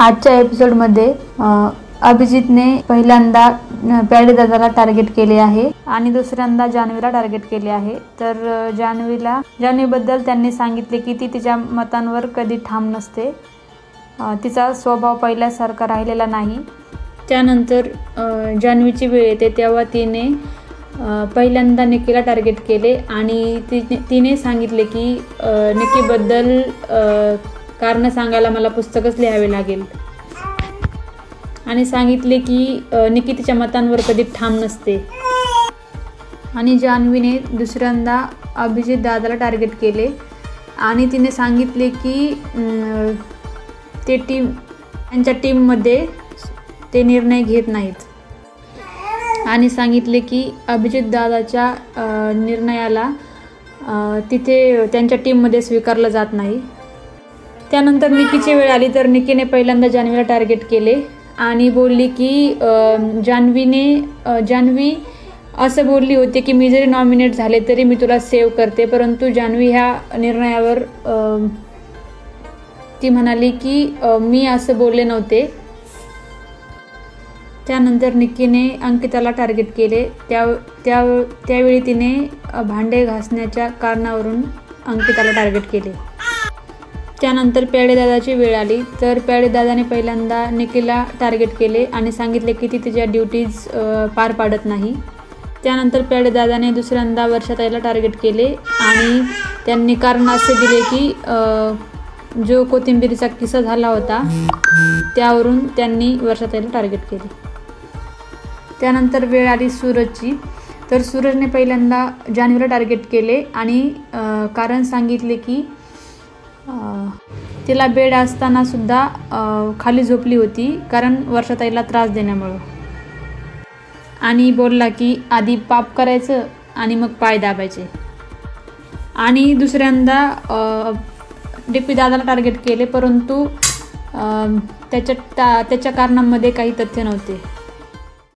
आजच्या एपिसोडमध्ये अभिजितने पहिल्यांदा प्याडे दादाला टार्गेट केले आहे आणि दुसऱ्यांदा जान्हवीला टार्गेट केले आहे। तर जान्हवीबद्दल त्यांनी सांगितले की ती तिच्या मतांवर कधी ठाम नसते, तिचा स्वभाव पहिल्यासारखा राहिलेला नाही। त्यानंतर जान्हवीची वेळ येते तेव्हा तिने पहिल्यांदा निकीला टार्गेट केले आणि तिने सांगितले की निकीबद्दल कारण सांगायला मला पुस्तकच लिहावे लागेल आणि सांगितले की निकी तिच्या मतांवर कधी ठाम नसते। आणि जान्हवीने दुसऱ्यांदा अभिजित दादाला टार्गेट केले आणि तिने सांगितले की त्यांच्या टीममध्ये ते निर्णय घेत नाहीत आणि सांगितले की अभिजित दादाच्या निर्णयाला तिथे त्यांच्या टीममध्ये स्वीकारलं जात नाही। त्यानंतर निकीची वेळ आली तर निकीने पहिल्यांदा जान्हवीला टार्गेट केले आणि बोलली की जान्हवी असं बोलली होती की मी जरी नॉमिनेट झाले तरी मी तुला सेव्ह करते, परंतु जान्हवी ह्या निर्णयावर ती म्हणाली की मी असं बोलले नव्हते। त्यानंतर निकीने अंकिताला टार्गेट केले, त्यावेळी तिने भांडे घासण्याच्या कारणावरून अंकिताला टार्गेट केले। त्यानंतर प्याडे दादाची वेळ आली तर प्याडे दादाने पहिल्यांदा निकीला टार्गेट केले आणि सांगितले की ती तिच्या ड्युटीज पार पाडत नाही। त्यानंतर प्याडे दादाने दुसऱ्यांदा वर्षाताईला टार्गेट केले आणि त्यांनी कारण असे दिले की जो कोथिंबीरीचा किस्सा झाला होता त्यावरून त्यांनी वर्षाताईला टार्गेट केले। त्यानंतर वेळ आली सूरजची तर सूरजने पहिल्यांदा जान्हवीला टार्गेट केले आणि कारण सांगितले की तिला बेड असताना सुद्धा खाली झोपली होती कारण वर्षाताईला त्रास देण्यामुळे, आणि बोलला की आधी पाप करायचं आणि मग पाय दाबायचे। आणि दुसऱ्यांदा डीपी दादाला टार्गेट केले परंतु त्याच्या कारणांमध्ये काही तथ्य नव्हते।